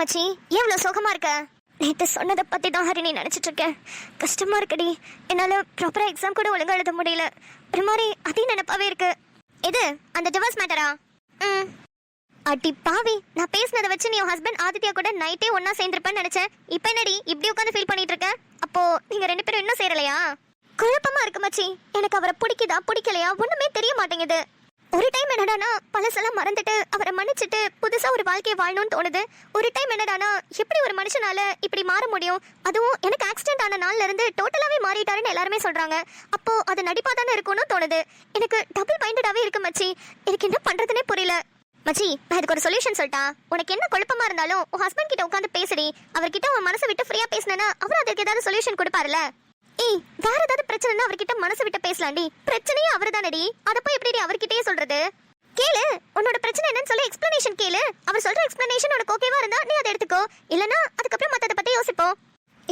மச்சி, ஏன் இவ்வளவு சோகமா இருக்க? நேத்து சொன்னதை பத்தி தான் ஹரிணி நினைச்சிட்டு இருக்கேன். கஷ்டமா இருக்குடி. என்னால ப்ராப்பரா எக்ஸாம் கூட ஒழுங்கா எழுத முடியல. ஒரு மாதிரி அதே நினைப்பாவே இருக்கு. எது அந்த டிவோர்ஸ் மேட்டரா? அடி பாவி, நான் பேசினதை வச்சு நீ ஹஸ்பண்ட் ஆதித்யா கூட நைட்டே ஒன்னா சேர்ந்துருப்பேன்னு நினைச்சேன். இப்போ என்னடி இப்படி உட்காந்து ஃபீல் பண்ணிட்டு இருக்க? அப்போ நீங்க ரெண்டு பேரும் இன்னும் சேரலையா? குழப்பமா இருக்கு மச்சி. எனக்கு அவரை பிடிக்குதா பிடிக்கலையா ஒண்ணுமே தெரிய மாட்டேங்குது. ஒரு டைம் என்னடானா பழசெல்லாம் மறந்துட்டு அவரை மன்னிச்சுட்டு புதுசா ஒரு வாழ்க்கையை வாழணும்னு தோணுது. ஒரு டைம் என்னடானா எப்படி ஒரு மனுஷனால இப்படி மாற முடியும்? அதுவும் எனக்கு ஆக்சிடென்ட் ஆன நாள்ல இருந்து டோட்டலாவே மாறிட்டாருன்னு எல்லாருமே சொல்றாங்க. அப்போ அது நடிப்பா தானே இருக்கும்னு தோணுது. எனக்கு டபுள் மைண்டடாவே இருக்கு மச்சி. எனக்கு என்ன பண்றதுனே புரியல. மச்சி, நான் இதுக்கு ஒரு சொல்யூஷன் சொல்லிட்டா. உனக்கு என்ன குழப்பமா இருந்தாலும் உன் ஹஸ்பண்ட் கிட்ட உட்காந்து பேசுடி. அவர்கிட்ட உன் மனசை விட்டு ஃப்ரீயா பேசினா அவர் அதுக்கு ஏதாவது சொல்யூஷன் கொடுப்பாருல. ஏய், வேற ஏதாவது பிரச்சனைனா அவர்கிட்ட மனசு விட்டு பேசலாம்டி. பிரச்சனையே அவரு தானடி. அதை போய் எப்படி அவர்கிட்டயே சொல்றது? கேளு, உன்னோட பிரச்சனை என்னன்னு சொல்லி எக்ஸ்பிளனேஷன் கேளு. அவர் சொல்ற எக்ஸ்பிளனேஷன் உனக்கு ஓகேவா இருந்தா நீ அதை எடுத்துக்கோ. இல்லனா அதுக்கப்புறம் மத்தத பத்தி யோசிப்போம்.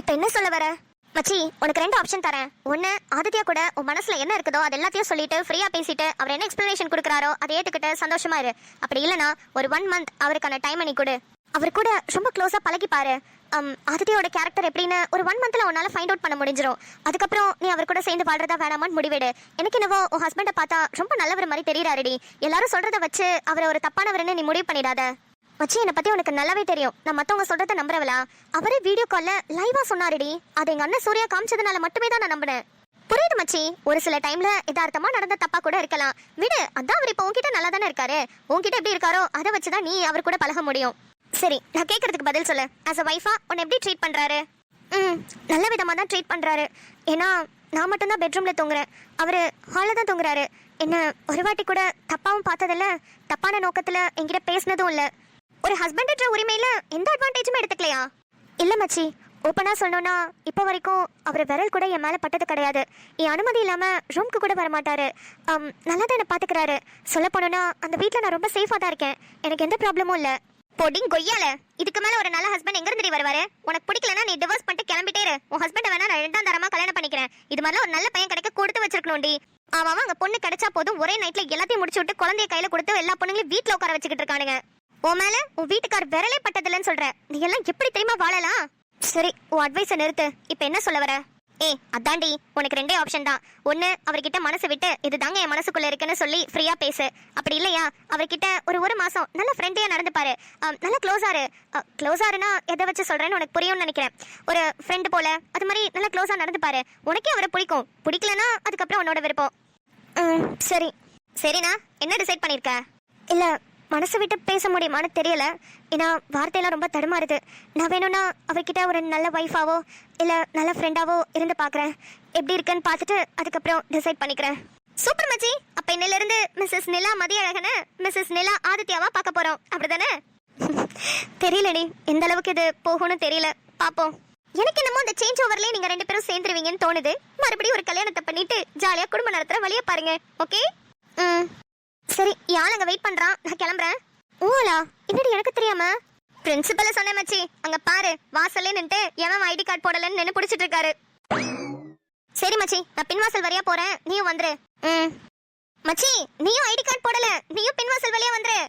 இப்போ என்ன சொல்ல வர? மச்சி, உனக்கு ரெண்டு ஆப்ஷன் தரேன். ஒன்னு, ஆதித்யா கூட உன் மனசுல என்ன இருக்குதோ அது எல்லாத்தையும் சொல்லிட்டு ஃப்ரீயா பேசிட்டு அவர் என்ன எக்ஸ்பிளனேஷன் கொடுக்குறாரோ அதை ஏத்துக்கிட்டு சந்தோஷமா இரு. அப்படி இல்லனா ஒரு 1 மந்த் அவருக்கான டைம் நீ கொடு. அவர் கூட ரொம்ப க்ளோஸா பழகி பாரு. ஆதித்யோட கேரக்டர் எப்படின்னு ஒரு 1 மந்த்ல உன்னால ஃபைண்ட் அவுட் பண்ண முடிஞ்சிடும். அதுக்கப்புறம் நீ அவர் கூட சேர்ந்து வாழ்றதா வேணாமான்னு முடிவெடு. எனக்கு என்னவோ உன் ஹஸ்பண்டை பார்த்தா ரொம்ப நல்லவர் மாதிரி தெரியறாருடி. எல்லாரும் சொல்றத வச்சு அவரை ஒரு தப்பானவர்னு நீ முடிவு பண்ணிடாத. மச்சி, என்னை பத்தி உனக்கு நல்லாவே தெரியும். நான் மத்தவங்க சொல்றத நம்புறவளா? அவரே வீடியோ கால்ல லைவா சொன்னாருடி. அது எங்க அண்ணன் சூர்யா காமிச்சதுனால மட்டுமே தான் நான் நம்பினேன். புரியுது மச்சி, ஒரு சில டைம்ல யதார்த்தமா நடந்த தப்பா கூட இருக்கலாம். விடு, அதான் அவர் இப்போ உன்கிட்ட நல்லா தானே இருக்காரு. உன்கிட்ட எப்படி இருக்காரோ அதை வச்சுதான் நீ அவர் கூட பழக முடியும். சரி, நான் கேட்கறதுக்கு பதில் சொல்லு. ஆஸ் அ வைஃபா உன்னை எப்படி ட்ரீட் பண்றாரு? நல்ல விதமா தான் ட்ரீட் பண்றாரு. ஏன்னா நான் மட்டும்தான் பெட்ரூம்ல தூங்குறேன், அவரு ஹாலில் தான் தூங்குறாரு. என்ன ஒரு வாட்டி கூட தப்பாவும் பார்த்ததில்ல, தப்பான நோக்கத்துல என்கிட்ட பேசினதும் இல்லை. ஒரு ஹஸ்பண்ட்ன்ற உரிமையில எந்த அட்வான்டேஜுமே எடுத்துக்கலையா? இல்ல மச்சி, ஓப்பனா சொல்லணும்னா இப்போ வரைக்கும் அவர் விரல் கூட என் மேல பட்டது கிடையாது. என் அனுமதி இல்லாம ரூம்க்கு கூட வரமாட்டாரு. நல்லா தான் என்ன பாத்துக்கிறாரு. சொல்ல போனோம்னா அந்த வீட்டில் நான் ரொம்ப சேஃபா தான் இருக்கேன். எனக்கு எந்த ப்ராப்ளமும் இல்லை. பொடிங் கொய்யால, இதுக்கு மேல ஒரு நல்ல ஹஸ்பண்ட் எங்க இருந்து வருவாரு? உனக்கு பிடிக்கலன்னா நீ டிவோர்ஸ் பண்ணிட்டு கிளம்பிட்டே இரு. உன் ஹஸ்பண்ட் வேணா நான் 2ஆம் தரமா கல்யாணம் பண்ணிக்கிறேன். இது மாதிரிலாம் ஒரு நல்ல பையன் கிடைக்க கொடுத்து வச்சிருக்கணும்டி. அவன் அங்க பொண்ணு கிடைச்சா போதும் ஒரே நைட்ல எல்லாத்தையும் முடிச்சு விட்டு குழந்தைய கையில கொடுத்து எல்லா பொண்ணுங்களையும் வீட்டுல உட்கார வச்சுக்கிட்டு இருக்கானுங்க. உன் மேல உன் வீட்டுக்கார் விரலே பட்டதில்லன்னு சொல்ற. நீ எல்லாம் எப்படி தெரியுமா வாழலாம்? சரி, உன் அட்வைஸை நிறுத்து. இப்ப என்ன சொல்ல வர? அதாண்டி, உனக்கு 2 ஆப்ஷன் தான். ஒன்னு, அவர்கிட்ட மனசு விட்டு இதுதாங்க என் மனசுக்குள்ள இருக்குன்னு சொல்லி ஃப்ரீயா பேசு. அப்படி இல்லையா அவர்கிட்ட ஒரு மாசம் நல்ல ஃப்ரெண்டையா நடந்து பாரு. நல்ல க்ளோஸாருனா எதை வச்சு சொல்றேன்னு உனக்கு புரியும்னு நினைக்கிறேன். ஒரு ஃப்ரெண்டு போல அது மாதிரி நல்ல க்ளோஸா நடந்து பாரு. உனக்கே அவரை பிடிக்கும். பிடிக்கலன்னா அதுக்கப்புறம் உன்னோட விருப்பம். சரி சரிண்ணா, என்ன டிசைட் பண்ணிருக்க? இல்ல, மனசு விட்டு பேச முடியுமான்னு தெரியல. ஏன்னா வார்த்தையெல்லாம் ரொம்ப தடுமாறுது. நான் வேணும்னா அவர்கிட்ட ஒரு நல்ல ஒய்ஃபாவோ இல்லை நல்ல ஃப்ரெண்டாவோ இருந்து பார்க்குறேன். எப்படி இருக்குன்னு பார்த்துட்டு அதுக்கப்புறம் டிசைட் பண்ணிக்கிறேன். சூப்பர் மச்சி, அப்போ இன்னிலிருந்து மிஸ்ஸஸ் நிலா மதியழகனை மிஸ்ஸஸ் நிலா ஆதித்யாவா பார்க்க போகிறோம், அப்படிதானே? தெரியலடி, எந்த அளவுக்கு இது போகும்னு தெரியல. பார்ப்போம். எனக்கு என்னமோ அந்த சேஞ்ச் ஓவர்லேயே நீங்கள் 2 பேரும் சேர்ந்துருவீங்கன்னு தோணுது. மறுபடியும் ஒரு கல்யாணத்தை பண்ணிட்டு ஜாலியாக குடும்பம் நடத்துகிற வழியை பாருங்க. ஓகே? சரி, யாழ் அங்க வெயிட் பண்றான், நான் கிளம்புறேன். ஓலா, என்னடி எனக்கு தெரியாம? பிரின்சிபல் சொன்னேன் மச்சி, அங்க பாரு வாசல்லே நின்று எவன் ஐடி கார்டு போடலன்னு நின்னு புடிச்சிட்டு இருக்காரு. சரி மச்சி, நான் பின்வாசல் வழியா போறேன், நீயும் வந்துரு. மச்சி, நீயும் ஐடி கார்டு போடல, நீயும் பின்வாசல் வழியா வந்துரு.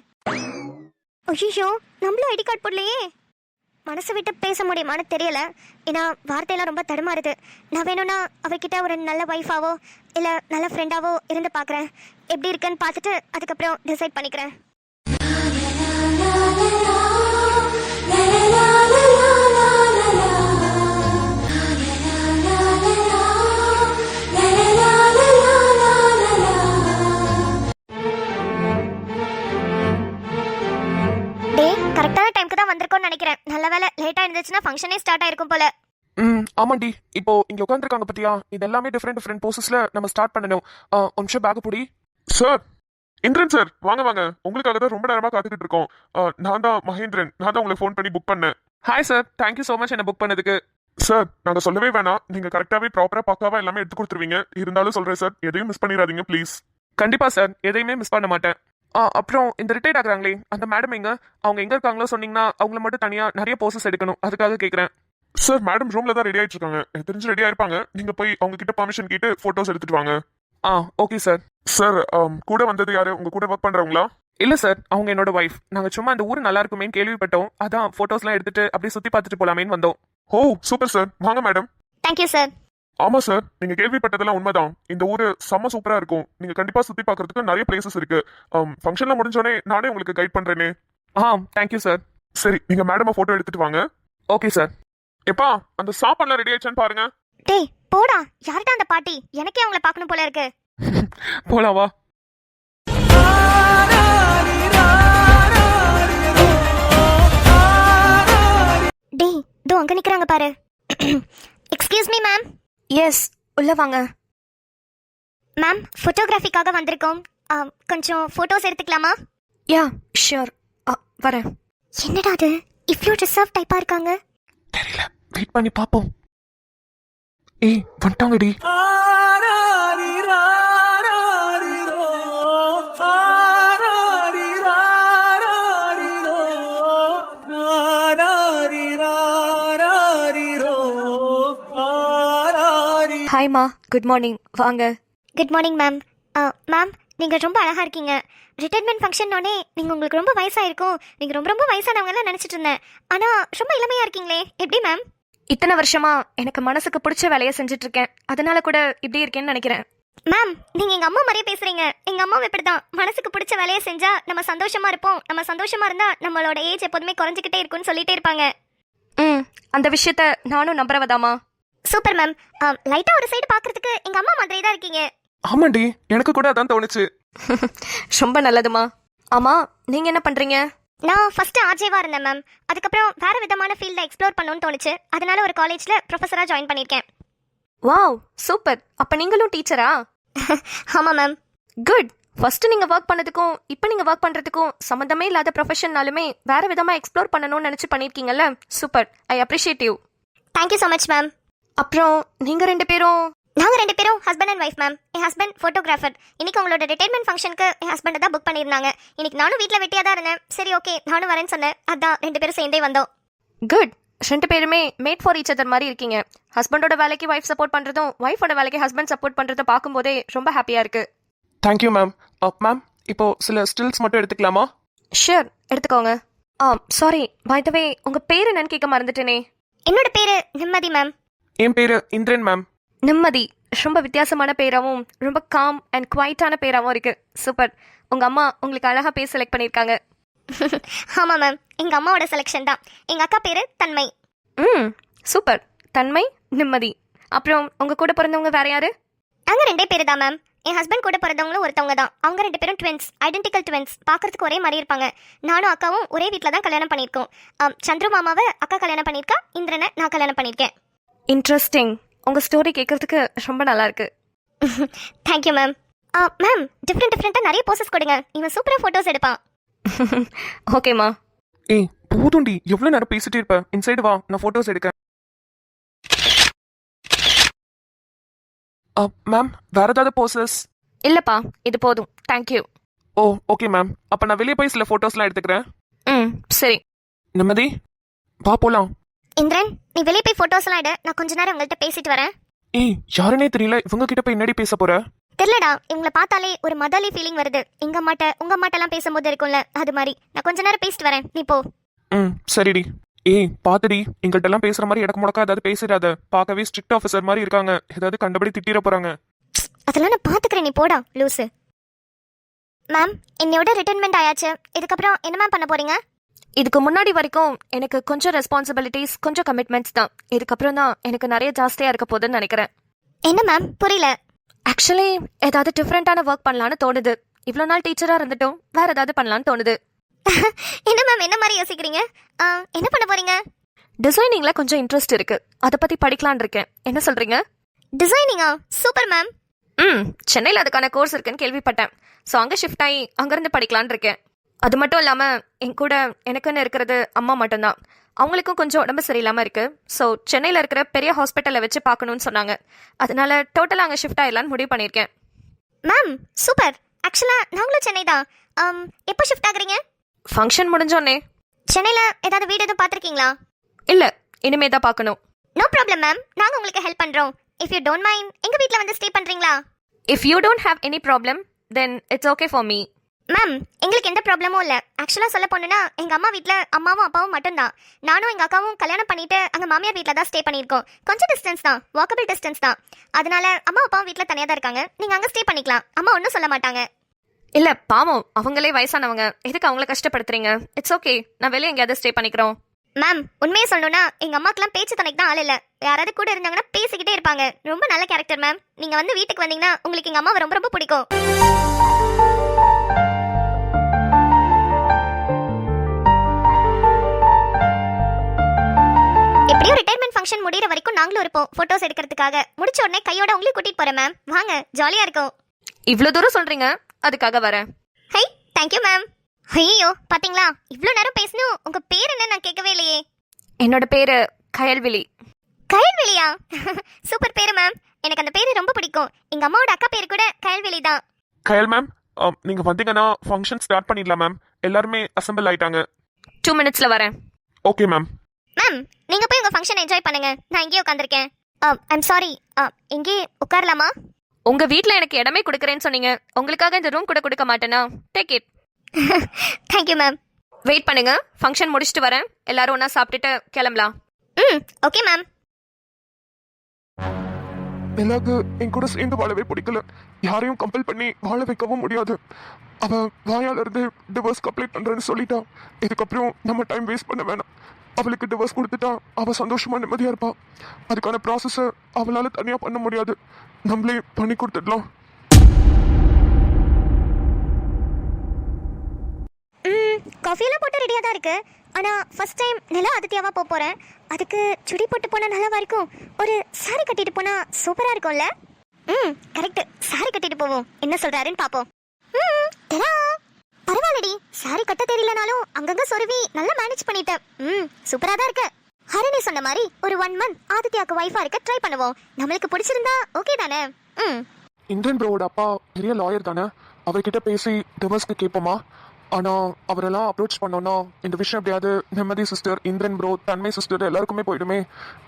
ஐயோ, நம்மளும் ஐடி கார்டு போடலையே. மனசு விட்டு பேச முடியுமான்னு தெரியல. ஏன்னா வார்த்தையெல்லாம் ரொம்ப தடுமாறுது. நான் வேணும்னா அவர்கிட்ட ஒரு நல்ல ஒய்ஃபாவோ இல்லை நல்ல ஃப்ரெண்டாவோ இருந்து பார்க்குறேன். எப்படி இருக்குன்னு பார்த்துட்டு அதுக்கப்புறம் டிசைட் பண்ணிக்கிறேன். கரெக்டான டைம்க்கு தான் வந்திருக்கோம்னு நினைக்கிறேன். நல்ல வேலை, லேட்டா இருந்துச்சுன்னா ஃபங்க்ஷனே ஸ்டார்ட் ஆயிருக்கும் போல. ஆமாண்டி, இப்போ இங்க உட்காந்துருக்காங்க பத்தியா, இது எல்லாமே டிஃப்ரெண்ட் போசஸ்ல நம்ம ஸ்டார்ட் பண்ணணும். ஒரு நிமிஷம் பேக் புடி. சார், இந்திரன் சார், வாங்க வாங்க. உங்களுக்காக தான் ரொம்ப நேரமா காத்துக்கிட்டு இருக்கோம். நான் தான் மகேந்திரன். நான் தான் உங்களை ஃபோன் பண்ணி புக் பண்ணேன். Hi sir, thank you so much என்ன புக் பண்ணதுக்கு. சார், நாங்க சொல்லவே வேணாம், நீங்க கரெக்டாவே ப்ராப்பரா பக்காவா எல்லாமே எடுத்து கொடுத்துருவீங்க. இருந்தாலும் சொல்றேன் சார், எதையும் மிஸ் பண்ணிடாதீங்க ப்ளீஸ். கண்டிப்பா சார், எதையுமே மிஸ் பண்ண மாட்டேன். அப்புறம் இந்த ரிட்டையர்ட் ஆகுறாங்களே அந்த மேடம் அவங்க எங்க இருக்காங்களோ சொன்னீங்கன்னா அவங்கள மட்டும் தனியா நிறைய போசஸ் எடுக்கணும், அதுக்காக கேட்கறேன். சார், மேடம் ரூம்ல தான் ரெடி ஆயிட்டு இருக்காங்க. எனக்கு தெரிஞ்சு ரெடியா இருப்பாங்க. நீங்க போய் அவங்க கிட்ட பர்மிஷன் கேட்டு போட்டோஸ் எடுத்துட்டு வாங்க. Okay sir. சார், கூட வந்தது யாரு? உங்க கூட ஒர்க் பண்றவங்களா? இல்ல சார், அவங்க என்னோட ஒய்ஃப். நாங்க சும்மா அந்த ஊர் நல்லா இருக்குமேன்னு கேள்விப்பட்டோம். அதான் போட்டோஸ்லாம் எடுத்துட்டு அப்படியே சுத்தி பார்த்துட்டு போலாமேன்னு வந்தோம். ஓ சூப்பர் சார், வாங்க மேடம். Thank you sir. ஆமா சார், நீங்க கேள்விப்பட்டதெல்லாம் உண்மைதான். இந்த ஊரு செம்ம சூப்பரா இருக்கும். நீங்க கண்டிப்பா சுத்தி பார்க்கிறதுக்கு நிறைய பிளேசஸ் இருக்கு. ஃபங்க்ஷன்ல முடிஞ்சோடனே நானே உங்களுக்கு கைட் பண்றேனே. Thank you sir. சரி, நீங்க மேடம போட்டோ எடுத்துட்டு வாங்க. Okay sir. எப்பா அந்த சாப்பாடுலாம் ரெடி ஆயிடுச்சான்னு பாருங்க. டேய் போடா, யார்டா அந்த பாட்டி? எனக்கே அவங்கள பார்க்கணும் போல இருக்கு. போலாம் வா. டேய் இதோ அங்க நிக்கிறாங்க பாரு. Excuse me ma'am. எஸ், உள்ள வாங்க. மேம், ஃபோட்டோகிராஃபிக்காக வந்திருக்கோம். கொஞ்சம் ஃபோட்டோஸ் எடுத்துக்கலாமா? யா ஷியோர், வரேன். என்னடா அது இவ்ளோ ரிசர்வ் டைப்பா இருக்காங்க? தெரியல, வெயிட் பண்ணி பாப்போம். ஏய் வந்துட்டாங்கடி. ஹாய்மா, குட் மார்னிங். வாங்க. Good morning ma'am. மேம், நீங்க ரொம்ப அழகா இருக்கீங்க. ரிட்டைர்மெண்ட் ஃபங்க்ஷன்னோடனே நீங்க உங்களுக்கு ரொம்ப வயசாயிருக்கும், நீங்க ரொம்ப ரொம்ப வயசானவங்கலாம் நினைச்சிட்டு இருந்தேன். ஆனா ரொம்ப இளமையா இருக்கீங்களே, எப்படி மேம்? இத்தனை வருஷமா எனக்கு மனசுக்கு பிடிச்ச வேலையை செஞ்சுட்டு இருக்கேன். அதனால கூட இப்படி இருக்கேன்னு நினைக்கிறேன். மேம், நீங்க எங்க அம்மா மாதிரியே பேசுறீங்க. எங்க அம்மாவும் இப்படிதான். மனசுக்கு பிடிச்ச வேலையை செஞ்சா நம்ம சந்தோஷமா இருப்போம், நம்ம சந்தோஷமா இருந்தா நம்மளோட ஏஜ் எப்போதுமே குறைஞ்சிக்கிட்டே இருக்கும்னு சொல்லிட்டே இருப்பாங்க. அந்த விஷயத்த நானும் நம்புறவதாமா. Super ma'am. லைட்டா ஒரு சைடு பாக்குறதுக்கு எங்க அம்மா மாதிரியே தான் இருக்கீங்க. ஆமாண்டி, எனக்கு கூட அதான் தோணுச்சு. ரொம்ப நல்லதுமா. ஆமா, நீங்க என்ன பண்றீங்க? நான் ஃபர்ஸ்ட் ஆர்ஜேவா இருந்தேன் மேம். அதுக்கப்புறம் வேற விதமான ஃபீல்ட எக்ஸ்ப்ளோர் பண்ணணும்னு தோணுச்சு. அதனால ஒரு காலேஜ்ல ப்ரொஃபஸரா ஜாயின் பண்ணிருக்கேன். Wow super. அப்ப நீங்களும் டீச்சரா? ஆமா மேம். குட். ஃபர்ஸ்ட் நீங்க ஒர்க் பண்ணதுக்கும் இப்போ நீங்க ஒர்க் பண்றதுக்கும் சம்மந்தமே இல்லாத ப்ரொஃபஷன்னாலுமே வேற விதமா எக்ஸ்ப்ளோர் பண்ணணும்னு நினைச்சு பண்ணிருக்கீங்கல்ல. Super. I appreciate you. Thank you so much ma'am. அப்புறம் நீங்க ரெண்டு பேரும்? நாங்க ரெண்டு பேரும் ஹஸ்பண்ட் அண்ட் ஒய்ஃப் மேம். என் ஹஸ்பண்ட் ஃபோட்டோகிராஃபர். இன்னைக்கு உங்களோட ரிட்டைர்மெண்ட் ஃபங்க்ஷனுக்கு என் ஹஸ்பண்டை தான் புக் பண்ணியிருந்தாங்க. இன்னைக்கு நானும் வீட்டில் வெட்டியாக தான் இருந்தேன். சரி ஓகே நானும் வரேன்னு சொன்னேன். அதான் ரெண்டு பேரும் சேர்ந்தே வந்தோம். குட். ரெண்டு பேருமே மேட் ஃபார் ஈச் அதர் மாதிரி இருக்கீங்க. ஹஸ்பண்டோட வேலைக்கு ஒய்ஃப் சப்போர்ட் பண்றதும் ஒய்ஃபோட வேலைக்கு ஹஸ்பண்ட் சப்போர்ட் பண்றதும் பார்க்கும்போதே ரொம்ப ஹாப்பியா இருக்கு. Thank you ma'am. மேம், இப்போ சில ஸ்டில்ஸ் மட்டும் எடுத்துக்கலாமா? ஷூர், எடுத்துக்கோங்க. சாரி, பை த வே உங்க பேர் என்னன்னு கேட்க மறந்துட்டேனே. என்னோட பேரு நிம்மதி மேம். என் பேரு இந்திரன் மேம். நிம்மதி ரொம்ப வித்தியாசமான பேராவும் ரொம்ப காம் அண்ட் குவைட்டான பேராவும் இருக்கு. சூப்பர். உங்க அம்மா உங்களுக்கு அழகா பேர் செலக்ட் பண்ணிருக்காங்க. ஆமா மேம், எங்க அம்மாவோட செலெக்ஷன் தான். எங்க அக்கா பேரு தன்மை. சூப்பர். தன்மை, நிம்மதி. அப்புறம் உங்க கூட பிறந்தவங்க வேற யாரு? நாங்க ரெண்டே பேரு தான் மேம். என் ஹஸ்பண்ட் கூட பிறந்தவங்களும் ஒருத்தவங்க தான். அவங்க ரெண்டு பேரும் ட்வின்ஸ், ஐடென்டிக்கல் ட்வின்ஸ். பார்க்கறதுக்கு ஒரே மாதிரி இருப்பாங்க. நானும் அக்காவும் ஒரே வீட்டில் தான் கல்யாணம் பண்ணியிருக்கோம். சந்துரு மாமாவை அக்கா கல்யாணம் பண்ணியிருக்கா, இந்திரனை நான் கல்யாணம் பண்ணியிருக்கேன். இன்ட்ரெஸ்டிங். உங்க ஸ்டோரி கேட்கறதுக்கு ரொம்ப நல்லா இருக்கு. Thank you ma'am. மேம், டிஃப்ரெண்ட்டாக நிறைய போசஸ் கொடுங்க. இவன் சூப்பராக ஃபோட்டோஸ் எடுப்பான். ஓகேம்மா. ஏய் போதும்டி, எவ்வளவு நேரம் பேசிட்டே இருப்ப? இன்சைடு வா, நான் போட்டோஸ் எடுக்க. மேம், வேற ஏதாவது போசஸ்? இல்லப்பா, இது போதும். தேங்க்யூ. ஓ ஓகே மேம். அப்ப நான் வெளியே போய் சில போட்டோஸ்லாம் எடுத்துக்கிறேன். சரி. நிம்மதி, வா போலாம். இந்திரன், நீ வெளியே போய் ஃபோட்டோஸ்லாம் எடு. நான் கொஞ்ச நேரம் உங்கள்கிட்ட பேசிட்டு வரேன். ஏய், யாருன்னே தெரியல, இவங்க கிட்ட போய் என்னடி பேச போற? தெரியலடா, இவங்களை பார்த்தாலே ஒரு மதர்லி ஃபீலிங் வருது. எங்க அம்மாட்ட உங்க அம்மாட்டெல்லாம் பேசும்போது இருக்கும்ல, அது மாதிரி. நான் கொஞ்ச நேரம் பேசிட்டு வரேன், நீ போ. சரிடி. ஏய் பாத்துடி, எங்கள்கிட்ட எல்லாம் பேசுற மாதிரி இடக்கு முடக்கா ஏதாவது பேசிடாத. பார்க்கவே ஸ்ட்ரிக்ட் ஆஃபீஸர் மாதிரி இருக்காங்க. ஏதாவது கண்டபடி திட்டிட போறாங்க. அதெல்லாம் நான் பாத்துக்கிறேன், நீ போடா லூசு. மேம், என்னையோட ரிட்டைர்மெண்ட் ஆயாச்சு. இதுக்கப்புறம் என்ன மேம் பண்ண போறீங்க? இதுக்கு முன்னாடி வரைக்கும் எனக்கு கொஞ்சம் ரெஸ்பான்சிபிலிட்டிஸ், கொஞ்சம் கமிட்மெண்ட்ஸ் தான். இதுக்கப்புறம் தான் எனக்கு நிறைய ஜாஸ்தியா இருக்க போகுதுன்னு நினைக்கிறேன். என்ன மேம், புரியல. ஆக்சுவலி ஏதாவது டிஃப்ரெண்டான ஒர்க் பண்ணலான்னு தோணுது. இவ்வளோ நாள் டீச்சரா இருந்துட்டும் வேற ஏதாவது பண்ணலான்னு தோணுது. என்ன மேம், என்ன மாதிரி யோசிக்கிறீங்க? என்ன பண்ண போறீங்க? டிசைனிங்ல கொஞ்சம் இன்ட்ரெஸ்ட் இருக்கு. அதை பத்தி படிக்கலான் இருக்கேன். என்ன சொல்றீங்க? டிசைனிங்கா? Super ma'am. சென்னையில் அதுக்கான கோர்ஸ் இருக்குன்னு கேள்விப்பட்டேன். ஸோ அங்கே ஷிஃப்ட் ஆகி அங்கேருந்து படிக்கலான் இருக்கேன். அது மட்டும் இல்லாமல் என் கூட எனக்குன்னு இருக்கிறது அம்மா மட்டும்தான். அவங்களுக்கும் கொஞ்சம் உடம்பு சரியில்லாமல் இருக்கு. ஸோ சென்னையில் இருக்கிற பெரிய ஹாஸ்பிட்டலில் வச்சு பார்க்கணும்னு சொன்னாங்க. அதனால டோட்டலாக அங்கே ஷிஃப்ட் ஆகிடலான்னு முடிவு பண்ணியிருக்கேன். Ma'am super. ஆக்சுவலாக நாங்களும் சென்னை தான். எப்போ ஷிஃப்ட் ஆகுறீங்க? ஃபங்க்ஷன் முடிஞ்சோடனே. சென்னையில் ஏதாவது வீடு எதுவும் பார்த்துருக்கீங்களா? இல்லை, இனிமே தான் பார்க்கணும். நோ ப்ராப்ளம் மேம், நாங்கள் உங்களுக்கு ஹெல்ப் பண்ணுறோம். இஃப் யூ டோன்ட் மைண்ட் எங்கள் வீட்டில் வந்து ஸ்டே பண்ணுறீங்களா? If you don't have any problem then it's okay for me. Ma'am எங்களுக்கு எந்த ப்ராப்ளமும் இல்லை. ஆக்சுவலாக சொல்ல போனோன்னா எங்கள் அம்மா வீட்டில் அம்மாவும் அப்பாவும் மட்டும்தான். நானும் எங்கள் அக்காவும் கல்யாணம் பண்ணிட்டு அங்கே மாமியார் வீட்டில் தான் ஸ்டே பண்ணியிருக்கோம். கொஞ்சம் டிஸ்டன்ஸ் தான், வாக்கபிள் டிஸ்டன்ஸ் தான். அதனால அம்மா அப்பாவும் வீட்டில் தனியாக தான் இருக்காங்க. நீங்கள் அங்கே ஸ்டே பண்ணிக்கலாம், அம்மா ஒன்றும் சொல்ல மாட்டாங்க. இல்ல பாவம், அவங்களே வயசானவங்க, எதுக்கு அவங்கள கஷ்டப்படுத்துறீங்க? இட்ஸ் ஓகே, நான் வெளியே எங்கேயாவது ஸ்டே பண்ணிக்கிறோம். மேம் உண்மையை சொல்லணும்னா எங்கள் அம்மாக்கெல்லாம் பேச்சு துணைக்கு தான் ஆள் இல்லை. யாராவது கூட இருந்தாங்கன்னா பேசிக்கிட்டே இருப்பாங்க. ரொம்ப நல்ல கேரக்டர் மேம். நீங்கள் வந்து வீட்டுக்கு வந்தீங்கன்னா உங்களுக்கு எங்கள் அம்மாவை ரொம்ப ரொம்ப பிடிக்கும். எப்படியும் ரிட்டையர்மெண்ட் ஃபங்க்ஷன் முடிகிற வரைக்கும் நாங்களும் இருப்போம் ஃபோட்டோஸ் எடுக்கிறதுக்காக. முடிச்ச உடனே கையோட உங்களையும் கூட்டிட்டு போறேன் மேம். வாங்க, ஜாலியா இருக்கும். இவ்வளோ தூரம் சொல்றீங்க, அதுக்காக வரேன். High, thank you ma'am. ஐயோ பாத்தீங்களா, இவ்வளோ நேரம் பேசணும். உங்க பேர் என்ன நான் கேட்கவே இல்லையே. என்னோட பேரு கயல்விழி. கயல்விழியா? சூப்பர் பேரு மேம். எனக்கு அந்த பேரு ரொம்ப பிடிக்கும். எங்க அம்மாவோட அக்கா பேரு கூட கயல்விழி தான். கயல் மேம், நீங்க வந்தீங்கன்னா ஃபங்க்ஷன் ஸ்டார்ட் பண்ணிடலாம் மேம். எல்லாருமே அசெம்பிள் ஆயிட்டாங்க. 2 minutesல வரேன். Okay ma'am. மேம் நீங்க போய் உங்க ஃபங்க்ஷன் என்ஜாய் பண்ணுங்க. நான் இங்கேயே உட்காந்துருக்கேன். ஐம் சாரி, இங்கே உட்காரலாமா? உங்க வீட்ல எனக்கு இடமே கொடுக்குறேன்னு சொன்னீங்க. உங்களுக்காக இந்த ரூம் கூட கொடுக்க மாட்டேனா? Take it. Thank you ma'am. Wait பண்ணுங்க, ஃபங்க்ஷன் முடிச்சுட்டு வரேன். எல்லாரும் ஒண்ணா சாப்பிட்டுட்டு கிளம்பலாம். Okay ma'am. நிலாக்கு என் கூட சேர்ந்து வாழவே பிடிக்கல. யாரையும் கம்பல் பண்ணி வாழ வைக்கவும் முடியாது. அவ வாயால இருந்து டிவோர்ஸ் அப்ளை பண்றேன்னு சொல்லிட்டா. இதுக்கப்புறம் நம்ம டைம் வேஸ்ட் பண்ண வேணாம். அவளுக்கு டிவோர்ஸ் கொடுத்துட்டா அவ சந்தோஷமா நிம்மதியா இருப்பா. அதுக்கான ப்ராசஸ அவளால தனியா பண்ண முடியாது. நம்மளே பண்ணி கொடுத்துடலாம். காஃபியெல்லாம் போட்டு ரெடியாக தான் இருக்கு. ஆனால் ஃபர்ஸ்ட் டைம் நிலா ஆதித்யாவா போக போகிறேன். அதுக்கு சுடி போட்டு போனால் நல்லாவா இருக்கும்? ஒரு சாரி கட்டிட்டு போனால் சூப்பராக இருக்கும்ல? கரெக்ட், சாரி கட்டிட்டு போவோம். என்ன சொல்கிறாருன்னு பார்ப்போம். பரவாயில்லடி, சாரி கட்ட தெரியலனாலும் அங்கங்கே சொருவி நல்லா மேனேஜ் பண்ணிட்டேன். சூப்பராக தான் இருக்கு. ஹரிணி சொன்ன மாதிரி ஒரு 1 month ஆதித்யாவுக்கு ஒய்ஃபாக இருக்க ட்ரை பண்ணுவோம். நம்மளுக்கு பிடிச்சிருந்தா ஓகே தானே? இந்திரன் ப்ரோவோட அப்பா பெரிய லாயர் தானே. அவர்கிட்ட பேசி டிவோர்ஸ்க்கு கேட்போமா? ஆனா அவரெல்லாம் அப்ரோச் பண்ணோம்னா இந்த விஷயம் எப்படியாவது நிம்மதி சிஸ்டர், இந்திரன் ப்ரோ, தன்மை சிஸ்டர் எல்லாருக்குமே போயிடுமே.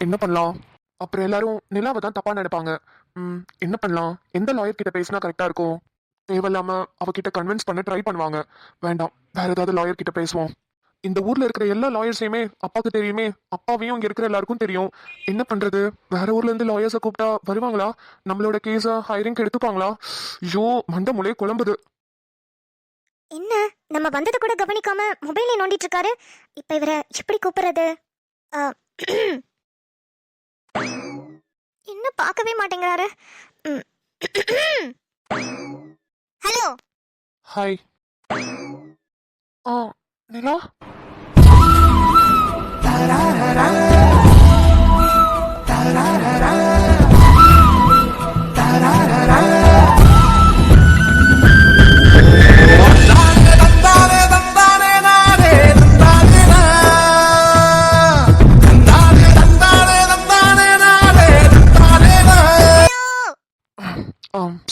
என்ன பண்ணலாம்? அப்புறம் எல்லாரும் நிலாவை தான் தப்பா நினைப்பாங்க. என்ன பண்ணலாம்? எந்த லாயர் கிட்ட பேசினா கரெக்டா இருக்கும்? தேவையில்லாம அவகிட்ட கன்வின்ஸ் பண்ண ட்ரை பண்ணுவாங்க. வேண்டாம், வேற ஏதாவது லாயர் கிட்ட பேசுவோம். இந்த ஊர்ல இருக்கிற எல்லா லாயர்ஸையுமே அப்பாவுக்கு தெரியுமே. அப்பாவையும் இங்க இருக்கிற எல்லாருக்கும் தெரியும். என்ன பண்றது? வேற ஊர்ல இருந்து லாயர்ஸை கூப்பிட்டா வருவாங்களா? நம்மளோட கேஸ ஹைரிங் எடுத்துப்பாங்களா? ஐயோ, மண்ட முளைய குழம்புது. என்ன, நம்ம வந்தது கூட கவனிக்காம மொபைலை நோண்டிட்டு இருக்காரு. இப்ப இவரை எப்படி கூப்பிடுறது? என்ன பார்க்கவே மாட்டேங்கிறாரு. ஹலோ. ஹாய். நிலா.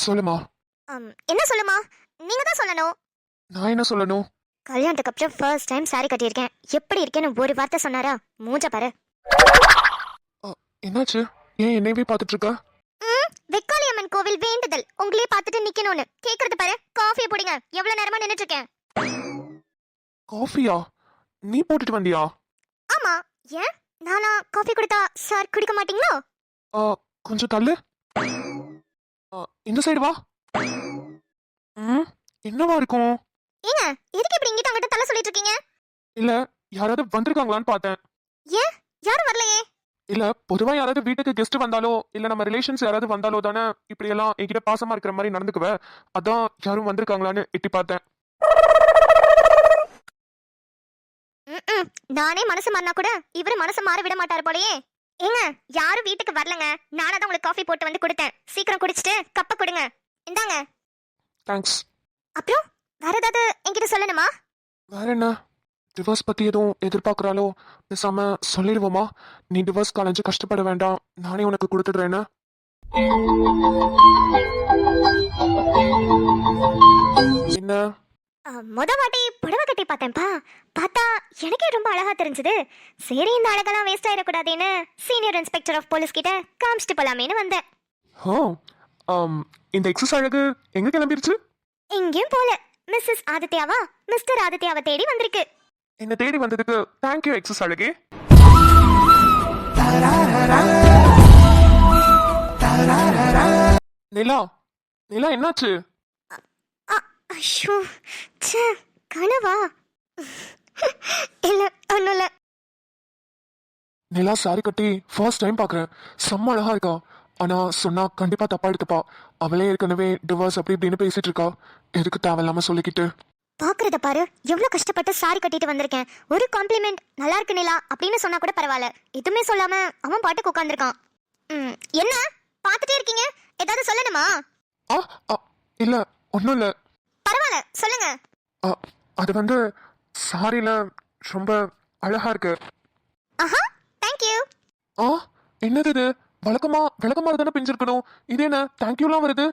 சொல்லுமா. என்ன சொல்லுமா? நீங்க தான் சொல்லணும். நான் என்ன சொல்லணும்? கல்யாணத்துக்கு அப்புறம் ஃபர்ஸ்ட் டைம் சாரி கட்டியிருக்கேன். எப்படி இருக்கேன்னு ஒரு வார்த்தை சொன்னாரா? மூஞ்ச பாரு. என்னாச்சு? ஏன் என்னையவே பார்த்துட்டு இருக்க? வெக்காளியம்மன் கோவில் வேண்டுதல், உங்களே பார்த்துட்டு நிக்கணும்னு கேக்குறது பாரு. காஃபியை போடுங்க. எவ்வளவு நேரமா நின்னுட்டு இருக்கேன். காஃபியா? நீ போட்டுட்டு வந்தியா? ஆமா. ஏன் நானா காஃபி கொடுத்தா சார் குடிக்க மாட்டீங்களோ? கொஞ்சம் தள்ளு. இந்த சைடு வா. என்னவா இருக்கும்? ஏங்க எதுக்கு இப்படி இங்கிட்ட அங்கிட்ட தலை சொல்லிட்டு இருக்கீங்க? இல்ல, யாராவது வந்திருக்காங்களான்னு பார்த்தேன். ஏன் யாரும் வரலையே? இல்ல, பொதுவா யாராவது வீட்டுக்கு கெஸ்ட் வந்தாலோ இல்ல நம்ம ரிலேஷன்ஸ் யாராவது வந்தாலோ தானே இப்படி எல்லாம் என்கிட்ட பாசமா இருக்கிற மாதிரி நடந்துக்குவ. அதான் யாரும் வந்திருக்காங்களான்னு எட்டி பார்த்தேன். நானே மனசு மாறினா கூட இவரு மனசு மாற விட மாட்டாரு போலயே. ஏங்க யாரும் வீட்டுக்கு வரலங்க. நானா தான் உங்களுக்கு காஃபி போட்டு வந்து கொடுத்தேன். சீக்கிரம் குடிச்சிட்டு கப்ப கொடுங்க. இந்தாங்க. தேங்க்ஸ். அப்புறம் வேற ஏதாவது என்கிட்ட சொல்லணுமா? வேற என்ன? டிவோர்ஸ் பத்தி எதுவும் எதிர்பார்க்கறாலோ பேசாம சொல்லிடுவோமா? நீ டிவோர்ஸ் கலைஞ்சு கஷ்டப்பட வேண்டாம், நானே உனக்கு கொடுத்துடுறேன்னு. என்ன? முத வாட்டி புடவை கட்டி பார்த்தேன்ப்பா. பார்த்தா எனக்கே ரொம்ப அழகா தெரிஞ்சது. சரி, இந்த அழகெல்லாம் வேஸ்ட் ஆயிடக்கூடாதுன்னு சீனியர் இன்ஸ்பெக்டர் ஆஃப் போலீஸ் கிட்ட காமிச்சிட்டு போலாமேன்னு வந்தேன். இந்த எக்ஸஸ் அழகு எங்க கிளம்பிருச்சு? எங்கேயும் போல. மிஸ்ஸஸ் ஆதித்யாவா மிஸ்டர் ஆதித்யாவை தேடி வந்திருக்கு. என்ன தேடி வந்ததுக்கு தேங்க்யூ எக்ஸஸ் அழகே. நிலா நிலா என்னாச்சு? ஐயோ ச்சே, கனவா? இல்ல ஒண்ணும் இல்ல. நிலா சாரி கட்டி ஃபர்ஸ்ட் டைம் பார்க்குறேன். செம்ம அழகா இருக்கா. ஆனா சொன்னா கண்டிப்பா தப்பா எடுத்துப்பா. அவளே ஏற்கனவே டிவோர்ஸ் அப்படி இப்படின்னு பேசிட்டு இருக்கா. எதுக்கு தேவையில்லாம சொல்லிக்கிட்டு. பாக்குறத பாரு, எவ்வளவு கஷ்டப்பட்டு சாரி கட்டிட்டு வந்திருக்கேன். ஒரு காம்ப்ளிமெண்ட் நல்லா இருக்கு நிலா அப்படின்னு சொன்னா கூட பரவாயில்ல, எதுவுமே சொல்லாம அவன் பாட்டுக்கு உட்காந்துருக்கான். என்ன பாத்துட்டே இருக்கீங்க? ஏதாவது சொல்லணுமா? ஆ ஆ, இல்ல ஒன்றும் இல்லை. பரவாயில்ல சொல்லுங்க. அது வந்து சாரியில ரொம்ப அழகா இருக்கு. ஆஹா தேங்க்யூ. ஆ என்னது இது? விளக்கமா தானே பிஞ்சிருக்கணும். இது என்ன தேங்க்யூலாம் வருது?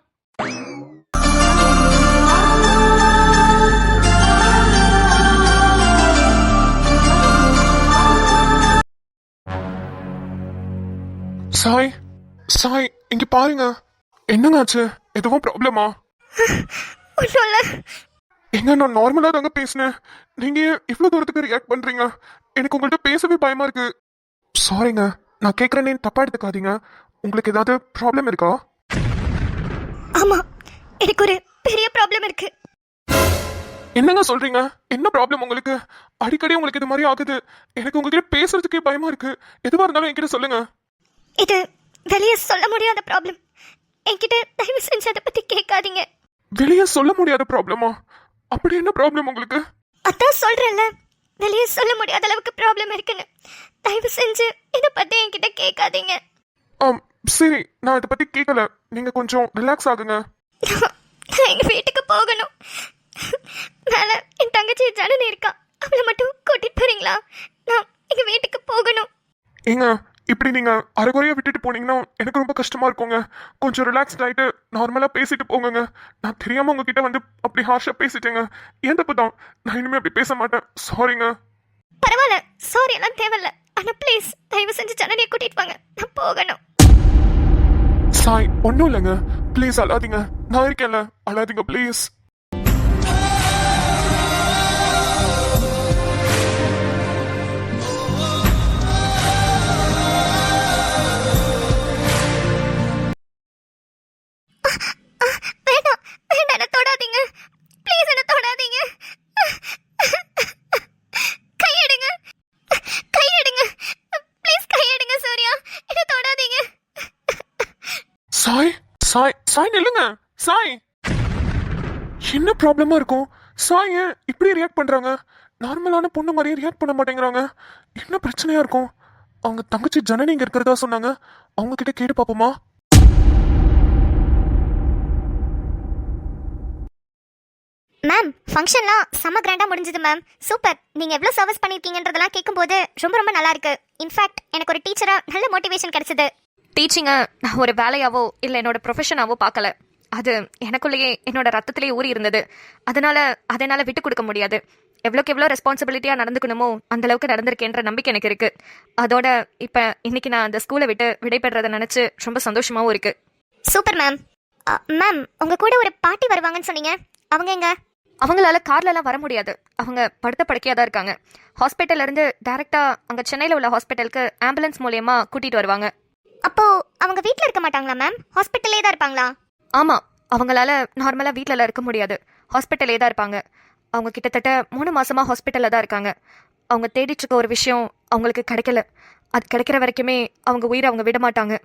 சாய் சாய் இங்க பாருங்க. என்னங்க ஆச்சு? எதுவும் ப்ராப்ளமா? ஒன்றும் இல்லை. எங்க நான் நார்மலா தாங்க பேசினேன். நீங்க இவ்வளவு தூரத்துக்கு ரியாக்ட் பண்றீங்க. எனக்கு உங்கள்கிட்ட பேசவே பயமா இருக்கு. சாரிங்க, நான் கேட்கறேனே தப்பா எடுத்துக்காதீங்க. உங்களுக்கு ஏதாவது ப்ராப்ளம் இருக்கா? ஆமா, எனக்கு ஒரு பெரிய ப்ராப்ளம் இருக்கு. என்னங்க சொல்றீங்க? என்ன ப்ராப்ளம் உங்களுக்கு? அடிக்கடி உங்களுக்கு இது மாதிரி ஆகுது. எனக்கு உங்ககிட்ட பேசுறதுக்கே பயமா இருக்கு. எதுவா இருந்தாலும் என்கிட்ட சொல்லுங்க. இது வெளியே சொல்ல முடியாத ப்ராப்ளம். என்கிட்ட தயவு செஞ்சு அதை பத்தி கேட்காதீங்க. வெளியே சொல்ல முடியாத ப்ராப்ளமா? அப்படி என்ன ப்ராப்ளம் உங்களுக்கு? அதான் சொல்றேன்ல, வெளியே சொல்ல முடியாத அளவுக்கு ப்ராப்ளம் இருக்குன்னு. தயவு செஞ்சு இதை பத்தி என்கிட்ட கேட்காதீங்க. சரி, நான் இதை பத்தி கேட்கல. நீங்க கொஞ்சம் ரிலாக்ஸ் ஆகுங்க. நான் எங்க வீட்டுக்கு போகணும். மேல என் தங்கச்சி ஜனனி இருக்கா, அவளை மட்டும் கூட்டிட்டு போறீங்களா? நான் எங்க வீட்டுக்கு போகணும். ஏங்க, இப்படி நீங்க அரைகுறையா விட்டுட்டு போனீங்கன்னா எனக்கு ரொம்ப கஷ்டமா இருக்குங்க. கொஞ்சம் ரிலாக்ஸ்ட் ஆயிட்டு நார்மலா பேசிட்டு போங்க. நான் தெரியாம உங்ககிட்ட வந்து அப்படி ஹார்ஷா பேசிட்டேங்க. ஏன் தப்பு தான். நான் இனிமே அப்படி பேச மாட்டேன். சாரிங்க. பரவாயில்ல, சாரி எல்லாம் தேவையில்ல. ஆனா ப்ளீஸ் தயவு செஞ்சு ஜனனியை கூட்டிட்டு வாங்க, நான் போகணும். சாய் ஒன்றும் இல்லைங்க. ப்ளீஸ் அழாதீங்க. நான் இருக்கேன்ல, அழாதீங்க ப்ளீஸ். வேண்டாம் வேண்டாம், என்ன தொடாதீங்க ப்ளீஸ், என்ன தொடாதீங்க. கையெடுங்க கையெடுங்க ப்ளீஸ், கையெடுங்க சூர்யா, என்ன தொடாதீங்க. சாய் சாய் சாய் நில்லுங்க. சாய் என்ன ப்ராப்ளமா இருக்கும்? சாய் ஏன் இப்படி ரியாக்ட் பண்றாங்க? நார்மலான பொண்ணு மாதிரியே ரியாக்ட் பண்ண மாட்டேங்கிறாங்க. என்ன பிரச்சனையா இருக்கும்? அவங்க தங்கச்சி ஜனனி இங்க இருக்கிறதா சொன்னாங்க. அவங்க கிட்ட கேட்டு பாப்போமா? மேம், ஃபங்க்ஷன்லாம் செம்ம கிராண்டா முடிஞ்சது மேம். சூப்பர். நீங்க எவ்வளவு சர்வீஸ் பண்ணிருக்கீங்கன்றதெல்லாம் கேட்கும்போது ரொம்ப ரொம்ப நல்லா இருக்கு. இன்ஃபேக்ட் எனக்கு ஒரு டீச்சரா நல்ல மோட்டிவேஷன் கிடைச்சது. டீச்சிங்கை நான் ஒரு வேலையாவோ இல்லை என்னோட ப்ரொஃபஷனாவோ பார்க்கல. அது எனக்குள்ளேயே என்னோட ரத்தத்திலே ஊறி இருந்தது. அதனால விட்டு கொடுக்க முடியாது. எவ்வளோக்கு எவ்வளோ ரெஸ்பான்சிபிலிட்டியாக நடந்துக்கணுமோ அந்த அளவுக்கு நடந்திருக்கேன்ற நம்பிக்கை எனக்கு இருக்கு. அதோட இப்போ இன்னைக்கு நான் அந்த ஸ்கூலை விட்டு விடைபெறதை நினச்சி ரொம்ப சந்தோஷமாகவும் இருக்கு. Super ma'am. மேம், உங்க கூட ஒரு பாட்டி வருவாங்கன்னு சொன்னீங்க, அவங்க எங்க? அவங்களால கார்லலாம் வர முடியாது. அவங்க படுத்த படுக்கையாக தான் இருக்காங்க. ஹாஸ்பிட்டல்லேருந்து டேரெக்டாக அங்கே சென்னையில் உள்ள ஹாஸ்பிட்டலுக்கு ஆம்புலன்ஸ் மூலயமா கூட்டிகிட்டு வருவாங்க. அப்போ அவங்க வீட்டில் இருக்க மாட்டாங்களா மேம்? ஹாஸ்பிட்டல்லே தான் இருப்பாங்களா? ஆமாம், அவங்களால நார்மலாக வீட்டிலலாம் இருக்க முடியாது. ஹாஸ்பிட்டலே தான் இருப்பாங்க. அவங்க கிட்டத்தட்ட 3 மாசமாக ஹாஸ்பிட்டலில் தான் இருக்காங்க. அவங்க தேடிட்டு இருக்க ஒரு விஷயம் அவங்களுக்கு கிடைக்கல. அது கிடைக்கிற வரைக்குமே அவங்க உயிரை அவங்க விட மாட்டாங்க.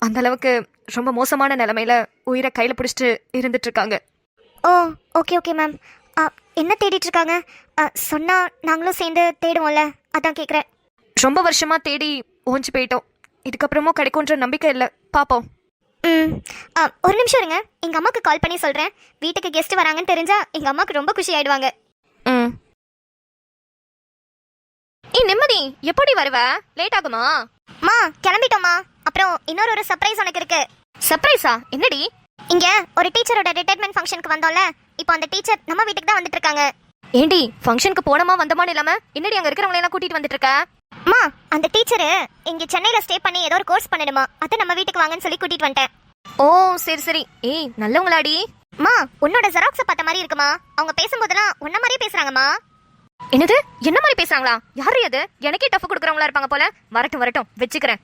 அந்த அளவுக்கு ரொம்ப மோசமான நிலைமையில உயிரை கையில் பிடிச்சிட்டு இருந்துட்டு இருக்காங்க. ஓ ஓகே ஓகே மேம். என்ன தேடிட்டு இருக்காங்க? சொன்னா நாங்களும் சேர்ந்து தேடுவோம்ல, அதான் கேட்குறேன். ரொம்ப வருஷமா தேடி ஓஞ்சி போயிட்டோம். இதுக்கப்புறமும் கிடைக்கும்ன்ற நம்பிக்கை இல்லை. பார்ப்போம். ஒரு நிமிஷம் இருங்க, எங்க அம்மாக்கு கால் பண்ணி சொல்றேன். வீட்டுக்கு கெஸ்ட் வராங்கன்னு தெரிஞ்சா எங்க அம்மாக்கு ரொம்ப குஷி ஆயிடுவாங்க. நிம்மதி, எப்படி வருவ? லேட் ஆகுமா? மா கிளம்பிட்டோமா. அப்புறம் இன்னொரு சர்ப்ரைஸ் உனக்கு இருக்கு. சர்ப்ரைஸா? என்னடி? இங்க ஒரு டீச்சரோட ரிட்டையர்மெண்ட் ஃபங்க்ஷனுக்கு வந்தோம்ல, இப்போ அந்த டீச்சர் நம்ம வீட்டுக்கு தான் வந்துட்டு இருக்காங்க. ஏண்டி ஃபங்க்ஷனுக்கு போனமா வந்தமான்னு இல்லாம என்னடி அங்க இருக்கிறவங்களை எல்லாம் கூட்டிட்டு வந்துட்டு இருக்க? மா, அந்த டீச்சரு இங்க சென்னையில ஸ்டே பண்ணி ஏதோ ஒரு கோர்ஸ் பண்ணிடுமா, அதை நம்ம வீட்டுக்கு வாங்கன்னு சொல்லி கூட்டிட்டு வந்துட்டேன். ஓ சரி சரி. ஏய் நல்லவங்களாடி. மா உன்னோட ஜெராக்ஸை பார்த்த மாதிரி இருக்குமா? அவங்க பேசும்போதெல்லாம் உன்ன மாதிரியே பேசுறாங்கம்மா. என்னது என்ன மாதிரி பேசுறாங்களா? யாரு அது? எனக்கே டஃப் கொடுக்குறவங்களா இருப்பாங்க போல. வரட்டும் வரட்டும் வச்சுக்கிறேன்.